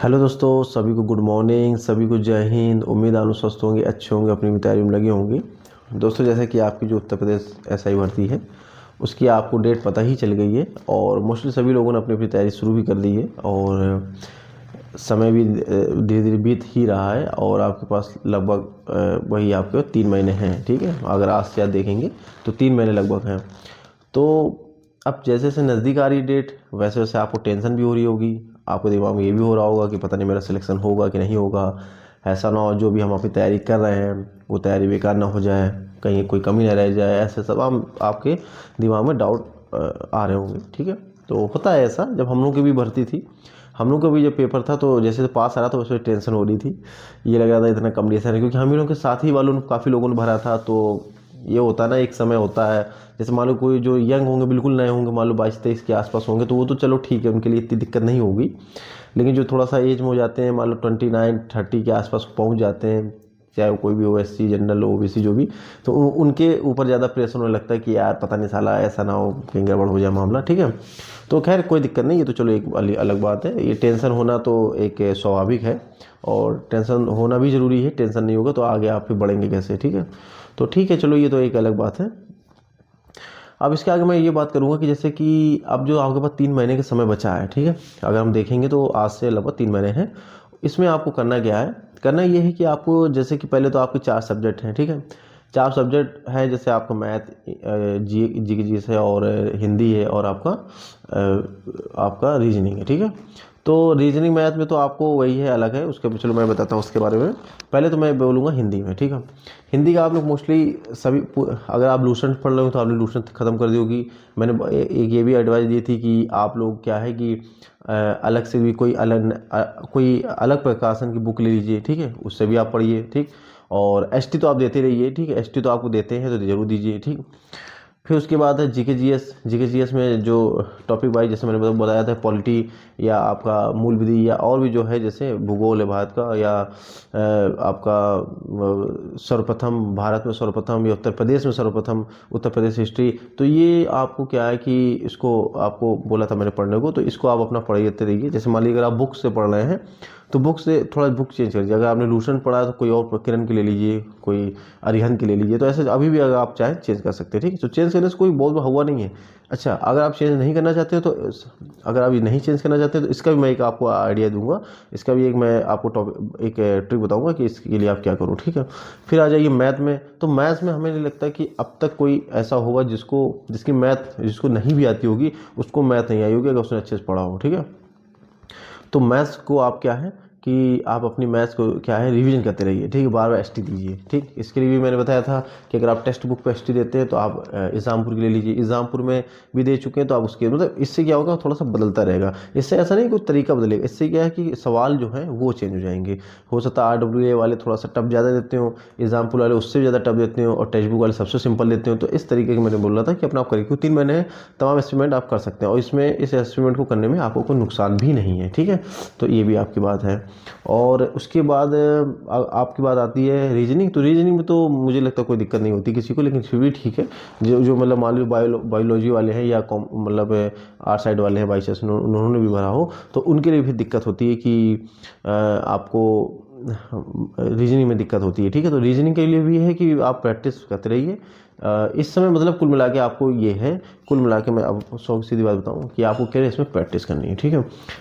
Hello दोस्तों, सभी को गुड मॉर्निंग, सभी को जय हिंद। उम्मीद आलू स्वस्थ होंगे, अच्छे होंगे, अपनी तैयारी में लगे होंगे। दोस्तों, जैसे कि आपकी जो उत्तर प्रदेश एसआई भर्ती है उसकी आपको डेट पता ही चल गई है और मोस्टली सभी लोगों ने अपनी अपनी तैयारी शुरू भी कर दी है और समय भी धीरे धीरे बीत ही रहा है और आपके पास लगभग वही आपके 3 महीने हैं। ठीक है, अगर आज से आप देखेंगे तो 3 महीने लगभग हैं। तो अब जैसे जैसे नज़दीक आ रही डेट वैसे वैसे आपको टेंशन भी हो रही होगी, आपको दिमाग में ये भी हो रहा होगा कि पता नहीं मेरा सिलेक्शन होगा कि नहीं होगा। ऐसा ना हो जो भी हम अपनी तैयारी कर रहे हैं वो तैयारी बेकार ना हो जाए, कहीं कोई कमी ना रह जाए। ऐसे सब आपके दिमाग में डाउट आ रहे होंगे। ठीक है, तो होता है ऐसा। जब हम लोग की भी भर्ती थी, हम लोग का भी जब पेपर था तो जैसे पास आ रहा था उसमें टेंशन हो रही थी। ये लग रहा था इतना कॉम्पिटिशन है, क्योंकि हम ही लोग के साथ ही वालों ने काफ़ी लोगों ने भरा था। तो ये होता है ना, एक समय होता है। जैसे मान लो कोई जो यंग होंगे, बिल्कुल नए होंगे, मान लो 22-23 के आसपास होंगे, तो वो तो चलो ठीक है, उनके लिए इतनी दिक्कत नहीं होगी। लेकिन जो थोड़ा सा एज में हो जाते हैं, मान लो 29-30 के आसपास पहुंच जाते हैं, चाहे वो कोई भी हो, एससी जनरल ओबीसी जो भी, तो उनके ऊपर ज़्यादा प्रेशर होने लगता है कि यार पता नहीं साला ऐसा ना हो कहीं गड़बड़ हो जाए मामला। ठीक है, तो खैर कोई दिक्कत नहीं, ये तो चलो एक अलग बात है। ये टेंशन होना तो एक स्वाभाविक है और टेंशन होना भी ज़रूरी है। टेंशन नहीं होगा तो आगे आप फिर बढ़ेंगे कैसे। ठीक है, तो ठीक है, चलो ये तो एक अलग बात है। अब इसके आगे मैं ये बात करूंगा कि जैसे कि अब जो आपके पास 3 महीने का समय बचा है, ठीक है, अगर हम देखेंगे तो आज से लगभग 3 महीने हैं। इसमें आपको करना क्या है, करना ये है कि आपको जैसे कि पहले तो आपके 4 सब्जेक्ट हैं। ठीक है, 4 सब्जेक्ट हैं, जैसे आपका मैथ, जी के जी है और हिंदी है और आपका रीजनिंग है। ठीक है, तो रीजनिंग मैथ में तो आपको वही है, अलग है उसके। चलो मैं बताता हूँ उसके बारे में। पहले तो मैं बोलूँगा हिंदी में। ठीक है, हिंदी का आप लोग मोस्टली सभी अगर आप लूसेंट पढ़ रहे हो तो आपने लूसेंट ख़त्म कर दी होगी। मैंने एक ये भी एडवाइस दी थी कि आप लोग क्या है कि अलग से भी कोई अलग प्रकाशन की बुक ले लीजिए। ठीक है, उससे भी आप पढ़िए। ठीक, और एसटी तो आप देते रहिए। ठीक है, एसटी तो आपको देते हैं तो ज़रूर दीजिए। ठीक, फिर उसके बाद है जीके जीएस। जीके जीएस में जो टॉपिक वाइज, जैसे मैंने बताया था, पॉलिटी या आपका मूल विधि या और भी जो है, जैसे भूगोल है भारत का, या आपका सर्वप्रथम भारत में सर्वप्रथम या उत्तर प्रदेश में सर्वप्रथम, उत्तर प्रदेश हिस्ट्री। तो ये आपको क्या है कि इसको आपको बोला था मैंने पढ़ने को, तो इसको आप अपना पढ़ते रहिए। जैसे मान लीजिए अगर आप बुक से पढ़ रहे हैं तो बुक से थोड़ा बुक चेंज कर लीजिए। अगर आपने लूसेंट पढ़ा है तो कोई और किरण की ले लीजिए, कोई अरिहंत की ले लीजिए। तो ऐसे अभी भी अगर आप चाहें चेंज कर सकते हैं। ठीक है, तो चेंज करने से कोई बहुत हुआ नहीं है। अच्छा, अगर आप चेंज नहीं करना चाहते हो तो अगर आप ये नहीं चेंज करना चाहते तो इसका भी मैं एक आपको आइडिया दूंगा। इसका भी एक मैं आपको टॉपिक एक ट्रिक बताऊंगा कि इसके लिए आप क्या करो। ठीक है, फिर आ जाइए मैथ में। तो मैथ्स में हमें नहीं लगता कि अब तक कोई ऐसा होगा जिसकी मैथ जिसको नहीं भी आती होगी, उसको मैथ नहीं आई होगी अगर उसने अच्छे से पढ़ा हो। ठीक है, तो मैथ्स को आप क्या है कि आप अपनी मैथ्स को क्या है रिवीजन करते रहिए। ठीक है, बार बार एसटी दीजिए। ठीक, इसके लिए भी मैंने बताया था कि अगर आप टेक्स्ट बुक पे एसटी देते हैं तो आप एग्जामपुर के ले लीजिए। एग्जामपुर में भी दे चुके हैं तो आप उसके मतलब इससे क्या होगा, थोड़ा सा बदलता रहेगा। इससे ऐसा नहीं कोई तरीका बदलेगा, इससे क्या है कि सवाल जो है वो चेंज हो जाएंगे। हो सकता है RWA वाले थोड़ा सा टफ ज़्यादा देते हो, एग्जाम्पल वाले उससे ज़्यादा टफ देते हो और टेक्स्ट बुक वाले सबसे सिंपल देते हो। तो इस तरीके के मैंने बोल रहा था कि अपना आप करिए, क्योंकि 3 महीने तमाम एक्सपेरिमेंट आप कर सकते हैं और इसमें इस एक्सपेरिमेंट को करने में आपको कोई नुकसान भी नहीं है। ठीक है, तो ये भी आपकी बात है। और उसके बाद आपकी बात आती है रीजनिंग। तो रीजनिंग में तो मुझे लगता है कोई दिक्कत नहीं होती किसी को, लेकिन फिर भी ठीक है। जो जो मतलब मान लो बायोलॉजी वाले हैं या मतलब आर्ट साइड वाले हैं, बाई चांस उन्होंने भी भरा हो तो उनके लिए भी दिक्कत होती है कि आपको रीजनिंग में दिक्कत होती है। ठीक है, तो रीजनिंग के लिए भी है कि आप प्रैक्टिस करते रहिए। इस समय मतलब कुल मिला के आपको ये है, कुल मिला के मैं अब सौ सीधी बात बताऊं कि आपको क्या है, इसमें प्रैक्टिस करनी है। ठीक है,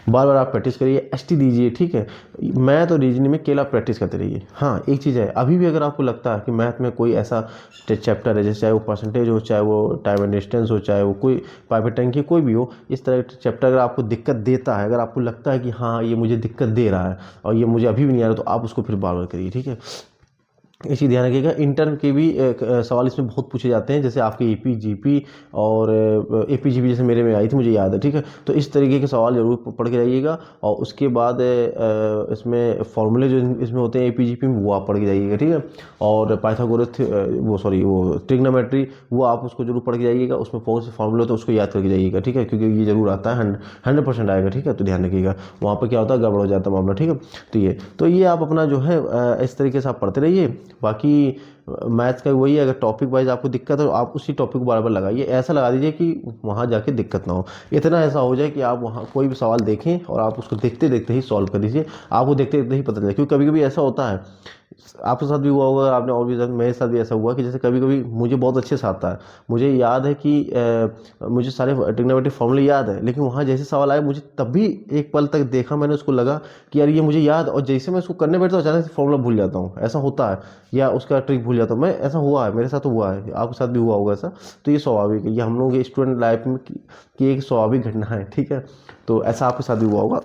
बार बार आप प्रैक्टिस करिए, एसटी दीजिए। ठीक है, मैथ और रीजनिंग में केवल आप प्रैक्टिस करते रहिए। हाँ, एक चीज़ है, अभी भी अगर आपको लगता है कि मैथ में कोई ऐसा चैप्टर है, जैसे चाहे वो परसेंटेज हो, चाहे वो टाइम एंड डिस्टेंस हो, चाहे वो कोई पाइपेट टैंकी कोई भी हो, इस तरह का चैप्टर अगर आपको दिक्कत देता है, अगर आपको लगता है कि हाँ ये मुझे दिक्कत दे रहा है और ये मुझे अभी भी नहीं आ रहा, तो आप उसको फिर बार बार करिए। ठीक है, इसी ध्यान रखिएगा। इंटर के भी सवाल इसमें बहुत पूछे जाते हैं, जैसे आपके एपी जीपी और एपी जीपी जैसे मेरे में आई थी, मुझे याद है। ठीक है, तो इस तरीके के सवाल जरूर पढ़ के जाइएगा। और उसके बाद इसमें फॉर्मूले जो इसमें होते हैं एपी जीपी में, वो आप पढ़ के जाइएगा। ठीक है, और पाइथागोरस वो ट्रिग्नोमेट्री, वो आप उसको जरूर पढ़ के जाइएगा। उसमें बहुत से फॉर्मूले होते हैं, उसको याद करके जाइएगा। ठीक है, क्योंकि ये जरूर आता है, 100% आएगा। ठीक है, तो ध्यान रखिएगा, वहाँ पर क्या होता है, गड़बड़ हो जाता है मामला। ठीक है, तो ये आप अपना जो है इस तरीके से आप पढ़ते रहिए। बाकी मैथ्स का वही है, अगर टॉपिक वाइज आपको दिक्कत है तो आप उसी टॉपिक को बार बार लगाइए, ऐसा लगा दीजिए कि वहाँ जाके दिक्कत ना हो। इतना ऐसा हो जाए कि आप वहाँ कोई भी सवाल देखें और आप उसको देखते देखते ही सॉल्व कर दीजिए, आपको देखते देखते ही पता चले। क्योंकि कभी कभी ऐसा होता है, आपके साथ भी हुआ होगा, आपने और भी मेरे साथ भी ऐसा हुआ कि जैसे कभी कभी मुझे बहुत अच्छे से आता है, मुझे याद है कि मुझे सारे ट्रिग्नोमेट्रिक फॉर्मूले याद है, लेकिन वहाँ जैसे सवाल आए मुझे तब भी एक पल तक देखा मैंने, उसको लगा कि यार ये मुझे याद, और जैसे मैं उसको करने बैठता हूँ अचानक से फॉर्मूला भूल जाता हूँ, ऐसा होता है, या उसका ट्रिक भूल जाता हूँ मैं, ऐसा हुआ है मेरे साथ, तो हुआ है आपके साथ भी हुआ होगा ऐसा। तो ये स्वाभाविक है, ये हम लोगों के स्टूडेंट लाइफ में की एक स्वाभाविक घटना है, ठीक है। तो ऐसा आपके साथ भी हुआ होगा।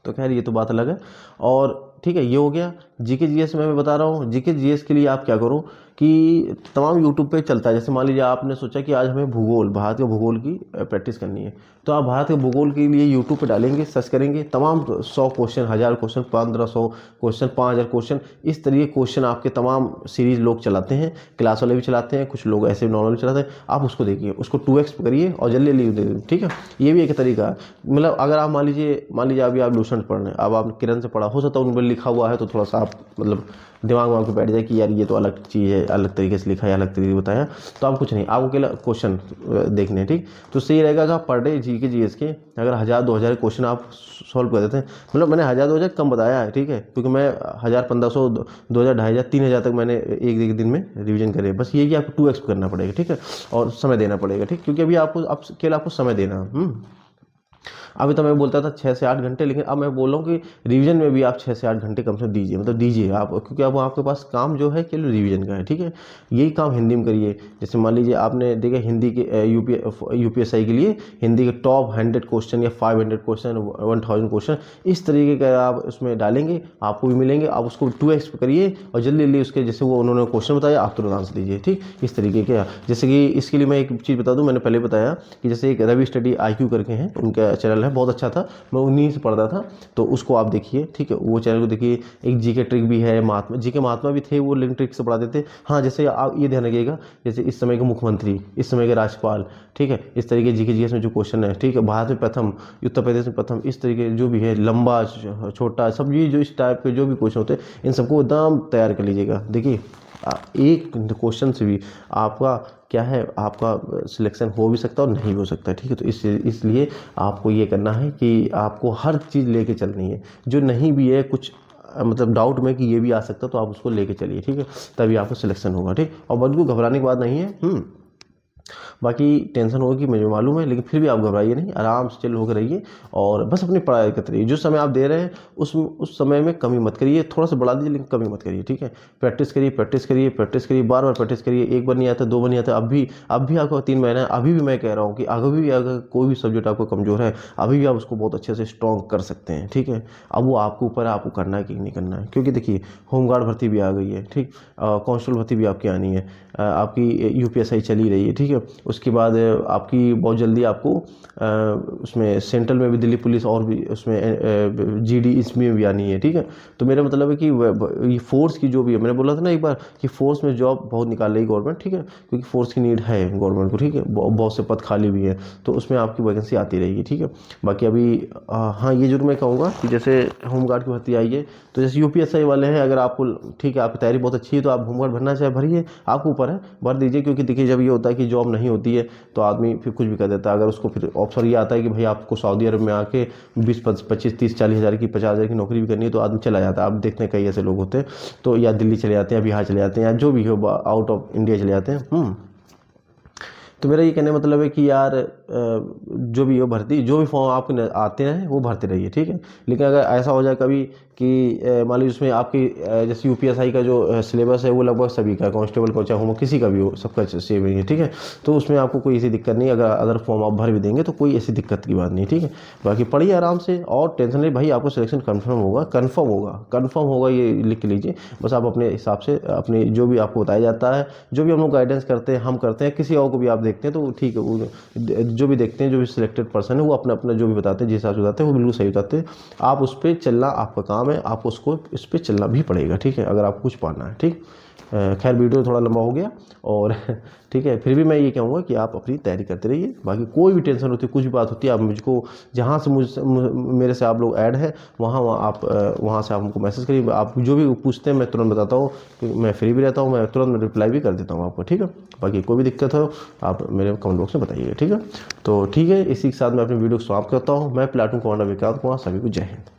तो खैर ये तो बात अलग है। और ठीक है, ये हो गया जीके जीएस में मैं बता रहा हूँ। जीके जीएस के लिए आप क्या करो कि तमाम यूट्यूब पे चलता है। जैसे मान लीजिए आपने सोचा कि आज हमें भूगोल, भारत के भूगोल की प्रैक्टिस करनी है, तो आप भारत के भूगोल के लिए यूट्यूब पे डालेंगे, सर्च करेंगे, तमाम 100 क्वेश्चन, 1000 क्वेश्चन, 1500 क्वेश्चन, 5000 क्वेश्चन, इस तरीके क्वेश्चन आपके तमाम सीरीज लोग चलाते हैं, क्लास वाले भी चलाते हैं, कुछ लोग ऐसे नॉर्मल भी चलाते हैं। आप उसको देखिए, उसको 2x करिए और जल्दी जल्दी दे दें, ठीक है। ये भी एक तरीका है। मतलब अगर आप मान लीजिए अभी आप लूसेंट पढ़ रहे हैं, अब आपने किरण से पढ़ा, हो सकता है उन पर लिखा हुआ है तो थोड़ा सा आप मतलब दिमाग में आपको बैठ जाए कि यार ये तो अलग चीज़ है, अलग तरीके से लिखा है, अलग तरीके से बताया, तो आप कुछ नहीं, आपको अकेला क्वेश्चन देखने हैं, ठीक। तो सही रहेगा कि आप पर डे जी के जीएस के अगर 1000-2000 क्वेश्चन आप सॉल्व कर देते हैं, मतलब मैंने 1000-2000 कम बताया है, ठीक है, क्योंकि मैं 1000-1500, 2000, 2500, 3000 तक मैंने एक दिन में रिवीजन करे। बस ये कि आपको 2x करना पड़ेगा, ठीक है, और समय देना पड़ेगा, ठीक, क्योंकि अभी आपको केवल आपको समय देना। अभी तो मैं बोलता था 6 से 8 घंटे, लेकिन अब मैं बोल रहा हूँ कि रिवीजन में भी आप 6 से 8 घंटे कम से कम दीजिए, मतलब दीजिए आप, क्योंकि अब आपके पास काम जो है केवल रिवीजन का है, ठीक है। यही काम हिंदी में करिए। जैसे मान लीजिए आपने देखा हिंदी के यूपीएसआई के लिए हिंदी के टॉप 100 क्वेश्चन या 500 क्वेश्चन, 1000 क्वेश्चन, इस तरीके का आप उसमें डालेंगे, आपको भी मिलेंगे। आप उसको 2x करिए और जल्दी जल्दी उसके जैसे वो उन्होंने क्वेश्चन बताया आप तुरंत आंसर दीजिए, ठीक, इस तरीके के। जैसे कि इसके लिए मैं एक चीज़ बता दूँ, मैंने पहले बताया कि जैसे एक रवि स्टडी IQ करके हैं, उनका चैनल है, बहुत अच्छा था, मैं उन्हीं से पढ़ता था, तो उसको आप देखिए, ठीक है, वो चैनल को देखिए। एक जीके ट्रिक भी है, महात्मा जी के महात्मा भी थे, वो लिंक ट्रिक से पढ़ाते थे। हाँ, जैसे आप ये ध्यान रखिएगा, जैसे इस समय के मुख्यमंत्री, इस समय के राज्यपाल, ठीक है, इस तरीके जीके जीएस में जो क्वेश्चन है, ठीक है, भारत में प्रथम, उत्तर प्रदेश में प्रथम, इस तरीके जो भी है, लंबा छोटा, सब ये जो इस टाइप के जो भी क्वेश्चन होते हैं, इन सबको एकदम तैयार कर लीजिएगा। देखिए एक क्वेश्चन से भी आपका क्या है, आपका सिलेक्शन हो भी सकता है और नहीं हो सकता है, ठीक है। तो इसलिए आपको ये करना है कि आपको हर चीज़ लेके चलनी है, जो नहीं भी है कुछ मतलब डाउट में कि ये भी आ सकता है, तो आप उसको लेके चलिए, ठीक है, तभी आपको सिलेक्शन होगा, ठीक। और बिल्कुल घबराने की बात नहीं है। बाकी टेंशन होगी मुझे मालूम है, लेकिन फिर भी आप घबराइए नहीं, आराम से चिल होकर रहिए और बस अपनी पढ़ाई करते रहिए। जो समय आप दे रहे हैं उस समय में कमी मत करिए, थोड़ा सा बढ़ा दीजिए लेकिन कमी मत करिए, ठीक है। प्रैक्टिस करिए, प्रैक्टिस करिए, प्रैक्टिस करिए, बार बार प्रैक्टिस करिए। एक बार नहीं आता, 2 बार नहीं आता, अब भी आपको 3 महीना है, अभी भी मैं कह रहा हूँ कि अभी भी अगर कोई भी सब्जेक्ट आपको कमज़ोर है, अभी भी आप उसको बहुत अच्छे से स्ट्रॉन्ग कर सकते हैं, ठीक है। अब वो आपके ऊपर है, आपको करना है कि नहीं करना है, क्योंकि देखिए होमगार्ड भर्ती भी आ गई है, ठीक, कांस्टेबल भर्ती भी आपकी आनी है, आपकी यूपीएसआई चली रही है, ठीक है। उसके बाद आपकी बहुत जल्दी आपको उसमें सेंट्रल में भी दिल्ली पुलिस और भी उसमें जीडी इसमें भी आनी है, ठीक है। तो मेरा मतलब है कि ये फोर्स की जो भी है, मैंने बोला था ना एक बार कि फोर्स में जॉब बहुत निकाल रही गवर्नमेंट, ठीक है, क्योंकि फोर्स की नीड है गवर्नमेंट को, ठीक है, बहुत से पद खाली भी हैं, तो उसमें आपकी वैकेंसी आती रहेगी, ठीक है। बाकी अभी हाँ ये जरूर मैं कहूँगा कि जैसे होमगार्ड की भर्ती आई है, तो जैसे यूपीएसआई वाले हैं, अगर आपको ठीक है आपकी तैयारी बहुत अच्छी है तो आप होमगार्ड भरना चाहे भरिए, आपको ऊपर है, भर दीजिए। क्योंकि देखिए जब ये होता है कि जॉब नहीं होती है तो आदमी फिर कुछ भी कर देता है। अगर उसको फिर ऑप्शन ये आता है कि भाई आपको सऊदी अरब में आके 20-25, 30, 40 हज़ार की, 50 हज़ार की नौकरी भी करनी है, तो आदमी चला जाता है। आप देखते हैं कई ऐसे लोग होते हैं, तो या दिल्ली चले जाते हैं, या बिहार चले जाते हैं, या जो भी हो आउट ऑफ इंडिया चले जाते हैं। तो मेरा ये कहने का मतलब है कि यार जो भी हो भर्ती, जो भी फॉर्म आपके आते हैं वो भरते रहिए, ठीक है। लेकिन अगर ऐसा हो जाए कभी कि मान लीजिए उसमें आपकी जैसे यूपीएसआई का जो सिलेबस है वो लगभग सभी का, कांस्टेबल का चाहे होमवर्क किसी का भी हो, सबका सेम ही है, ठीक है। तो उसमें आपको कोई ऐसी दिक्कत नहीं, अगर अदर फॉर्म आप भर भी देंगे तो कोई ऐसी दिक्कत की बात नहीं, ठीक है। बाकी पढ़िए आराम से और टेंशन नहीं, भाई आपको सिलेक्शन कन्फर्म होगा, कन्फर्म होगा, ये लिख के लीजिए। बस आप अपने हिसाब से अपनी जो भी आपको बताया जाता है, जो भी हम लोग गाइडेंस करते हैं, हम करते हैं, किसी और को भी आप देखते हैं तो ठीक है, वो जो भी देखते हैं, जो भी सिलेक्टेड पर्सन है वो अपना अपना जो भी बताते हैं, जिस हिसाब से बताते हैं वो बिल्कुल सही बताते हैं। आप उस पर चलना आपका काम है, आपको उसको इस पर चलना भी पड़ेगा, ठीक है, अगर आपको कुछ पाना है, ठीक। खैर वीडियो थोड़ा लंबा हो गया और ठीक है, फिर भी मैं ये कहूँगा कि आप अपनी तैयारी करते रहिए। बाकी कोई भी टेंशन होती है, कुछ भी बात होती है, आप मुझको जहाँ से मेरे से आप लोग ऐड है वहाँ आप वहाँ से आप हमको मैसेज करिए। आप जो भी पूछते हैं मैं तुरंत बताता हूँ, क्योंकि मैं फ्री भी रहता हूँ, मैं तुरंत रिप्लाई भी कर देता हूँ आपको, ठीक है। बाकी कोई भी दिक्कत हो आप मेरे कमेंट बॉक्स में बताइएगा, ठीक है। तो ठीक है, इसी के साथ मैं अपनी वीडियो को समाप्त करता हूँ। मैं प्लेटून कमांडर विक्रांत कुमार, सभी को जय हिंद।